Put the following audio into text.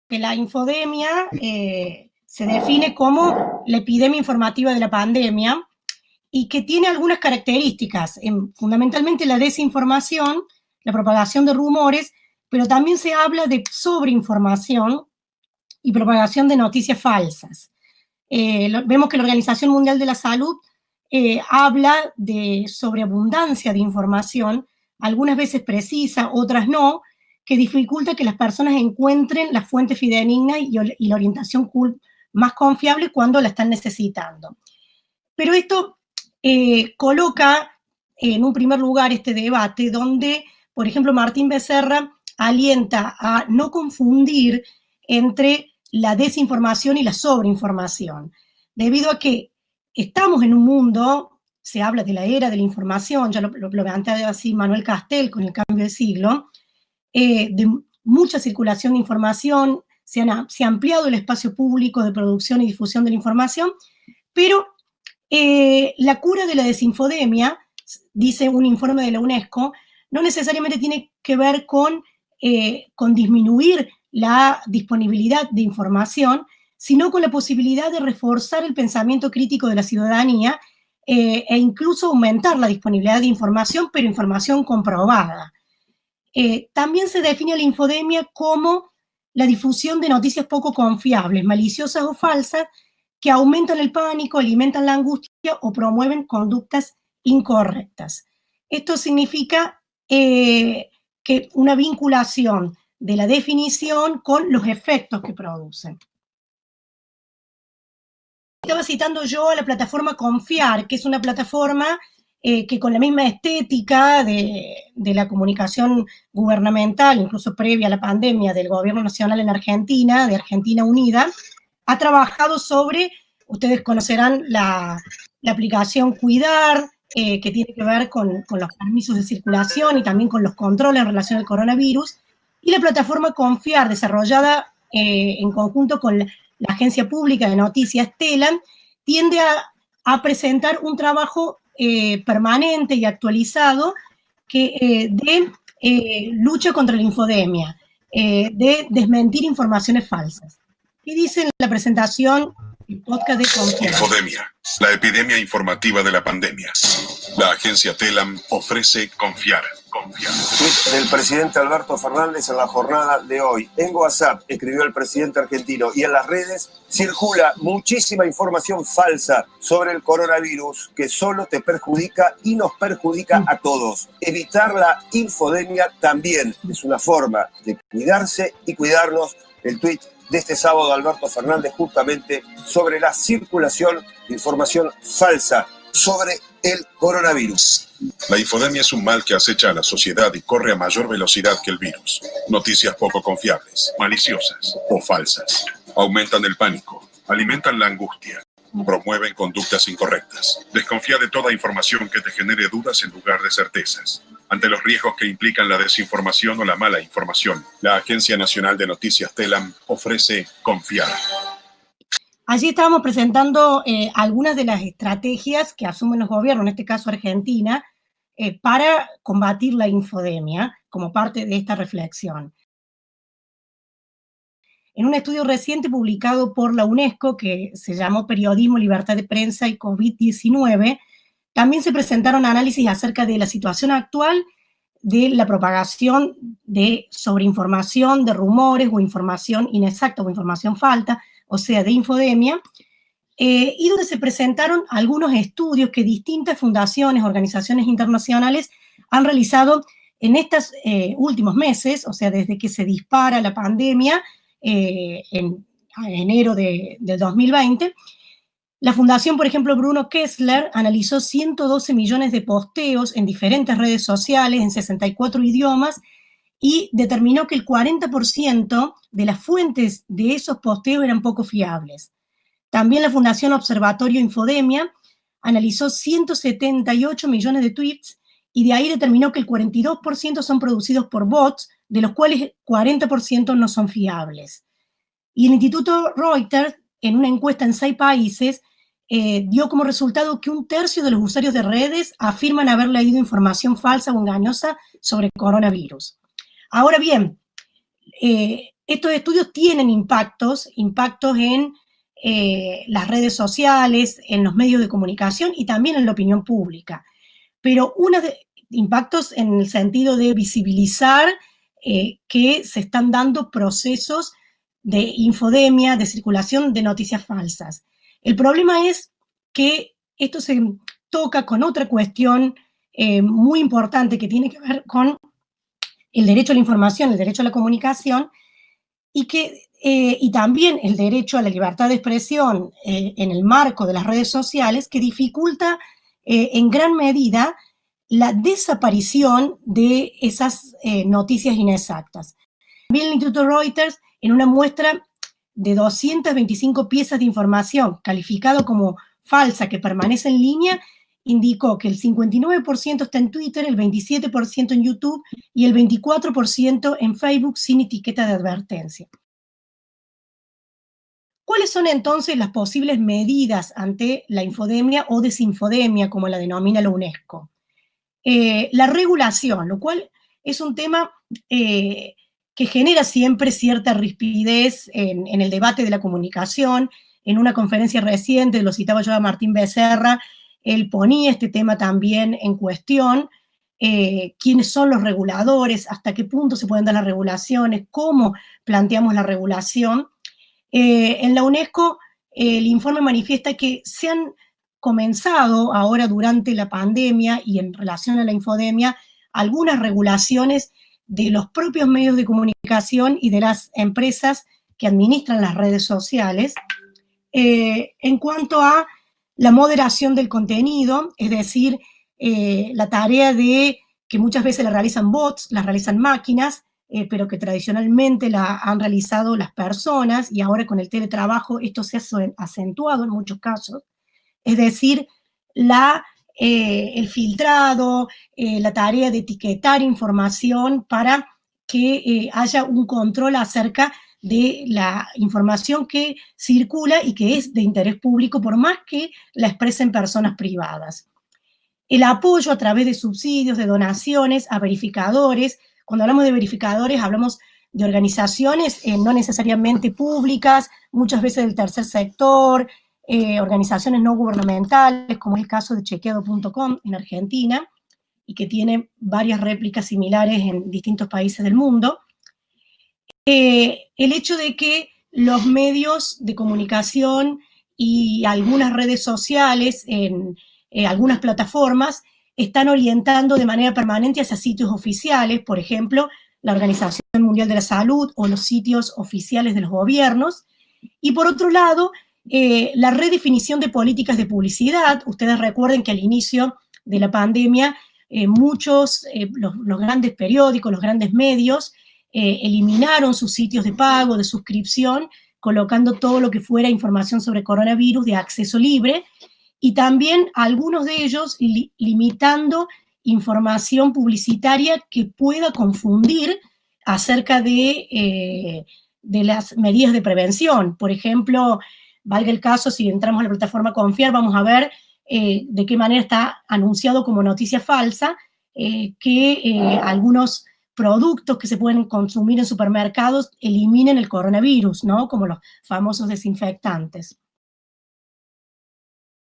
que la infodemia se define como la epidemia informativa de la pandemia y que tiene algunas características, fundamentalmente la desinformación, la propagación de rumores, pero también se habla de sobreinformación y propagación de noticias falsas. Vemos que la Organización Mundial de la Salud habla de sobreabundancia de información, algunas veces precisa, otras no, que dificulta que las personas encuentren la fuente fidedigna y la orientación más confiable cuando la están necesitando. Pero esto coloca en un primer lugar este debate donde, por ejemplo, Martín Becerra alienta a no confundir entre la desinformación y la sobreinformación, debido a que estamos en un mundo, se habla de la era de la información, ya lo plantea así Manuel Castel con el cambio de siglo, de mucha circulación de información, se ha ampliado el espacio público de producción y difusión de la información, pero la cura de la desinfodemia, dice un informe de la UNESCO, no necesariamente tiene que ver con disminuir la disponibilidad de información, sino con la posibilidad de reforzar el pensamiento crítico de la ciudadanía e incluso aumentar la disponibilidad de información, pero información comprobada. También se define la infodemia como la difusión de noticias poco confiables, maliciosas o falsas, que aumentan el pánico, alimentan la angustia o promueven conductas incorrectas. Esto significa que una vinculación de la definición con los efectos que producen. Estaba citando yo a la plataforma Confiar, que es una plataforma que con la misma estética de la comunicación gubernamental, incluso previa a la pandemia del gobierno nacional en Argentina, de Argentina Unida, ha trabajado sobre, ustedes conocerán la aplicación Cuidar, que tiene que ver con los permisos de circulación y también con los controles en relación al coronavirus, y la plataforma Confiar, desarrollada en conjunto con la agencia pública de noticias Telam, tiende a presentar un trabajo permanente y actualizado de lucha contra la infodemia, de desmentir informaciones falsas. ¿Qué dice en la presentación el podcast de Confiar? Infodemia, la epidemia informativa de la pandemia. La agencia Telam ofrece Confiar. Tweet del presidente Alberto Fernández en la jornada de hoy. En WhatsApp, escribió el presidente argentino, y en las redes circula muchísima información falsa sobre el coronavirus que solo te perjudica y nos perjudica a todos. Evitar la infodemia también es una forma de cuidarse y cuidarnos. El tuit de este sábado, Alberto Fernández, justamente sobre la circulación de información falsa sobre el coronavirus. La infodemia es un mal que acecha a la sociedad y corre a mayor velocidad que el virus. Noticias poco confiables, maliciosas o falsas aumentan el pánico, alimentan la angustia, promueven conductas incorrectas. Desconfía de toda información que te genere dudas en lugar de certezas. Ante los riesgos que implican la desinformación o la mala información, la Agencia Nacional de Noticias Telam ofrece Confiar. Allí estábamos presentando algunas de las estrategias que asumen los gobiernos, en este caso Argentina, para combatir la infodemia, como parte de esta reflexión. En un estudio reciente publicado por la UNESCO, que se llamó Periodismo, Libertad de Prensa y COVID-19, también se presentaron análisis acerca de la situación actual de la propagación de sobreinformación, de rumores o información inexacta o información falsa, o sea, de infodemia, y donde se presentaron algunos estudios que distintas fundaciones, organizaciones internacionales han realizado en estos últimos meses, o sea, desde que se dispara la pandemia en enero del 2020. La fundación, por ejemplo, Bruno Kessler, analizó 112 millones de posteos en diferentes redes sociales, en 64 idiomas, y determinó que el 40% de las fuentes de esos posteos eran poco fiables. También la Fundación Observatorio Infodemia analizó 178 millones de tweets y de ahí determinó que el 42% son producidos por bots, de los cuales 40% no son fiables. Y el Instituto Reuters, en una encuesta en 6 países, dio como resultado que 1/3 de los usuarios de redes afirman haber leído información falsa o engañosa sobre el coronavirus. Ahora bien, estos estudios tienen impactos en las redes sociales, en los medios de comunicación y también en la opinión pública. Pero impactos en el sentido de visibilizar que se están dando procesos de infodemia, de circulación de noticias falsas. El problema es que esto se toca con otra cuestión muy importante que tiene que ver con el derecho a la información, el derecho a la comunicación, y también el derecho a la libertad de expresión en el marco de las redes sociales, que dificulta en gran medida la desaparición de esas noticias inexactas. También el Instituto Reuters, en una muestra de 225 piezas de información calificado como falsa que permanece en línea, indicó que el 59% está en Twitter, el 27% en YouTube y el 24% en Facebook sin etiqueta de advertencia. ¿Cuáles son entonces las posibles medidas ante la infodemia o desinfodemia, como la denomina la UNESCO? La regulación, lo cual es un tema que genera siempre cierta rispidez en el debate de la comunicación. En una conferencia reciente, lo citaba yo a Martín Becerra, él ponía este tema también en cuestión, quiénes son los reguladores, hasta qué punto se pueden dar las regulaciones, cómo planteamos la regulación. En la UNESCO, el informe manifiesta que se han comenzado ahora durante la pandemia y en relación a la infodemia algunas regulaciones de los propios medios de comunicación y de las empresas que administran las redes sociales en cuanto a la moderación del contenido, es decir, la tarea de que muchas veces la realizan bots, la realizan máquinas, pero que tradicionalmente la han realizado las personas, y ahora con el teletrabajo esto se ha acentuado en muchos casos. Es decir, el filtrado, la tarea de etiquetar información para que haya un control acerca de la información que circula y que es de interés público, por más que la expresen personas privadas. El apoyo a través de subsidios, de donaciones a verificadores. Cuando hablamos de verificadores, hablamos de organizaciones no necesariamente públicas, muchas veces del tercer sector, organizaciones no gubernamentales, como es el caso de chequeado.com en Argentina, y que tiene varias réplicas similares en distintos países del mundo. El hecho de que los medios de comunicación y algunas redes sociales, en algunas plataformas, están orientando de manera permanente hacia sitios oficiales, por ejemplo, la Organización Mundial de la Salud o los sitios oficiales de los gobiernos. Y por otro lado, la redefinición de políticas de publicidad. Ustedes recuerden que al inicio de la pandemia, los grandes periódicos, los grandes medios, eliminaron sus sitios de pago, de suscripción, colocando todo lo que fuera información sobre coronavirus de acceso libre, y también algunos de ellos limitando información publicitaria que pueda confundir acerca de las medidas de prevención. Por ejemplo, valga el caso, si entramos a la plataforma Confiar, vamos a ver de qué manera está anunciado como noticia falsa que algunos productos que se pueden consumir en supermercados eliminen el coronavirus, ¿no? Como los famosos desinfectantes.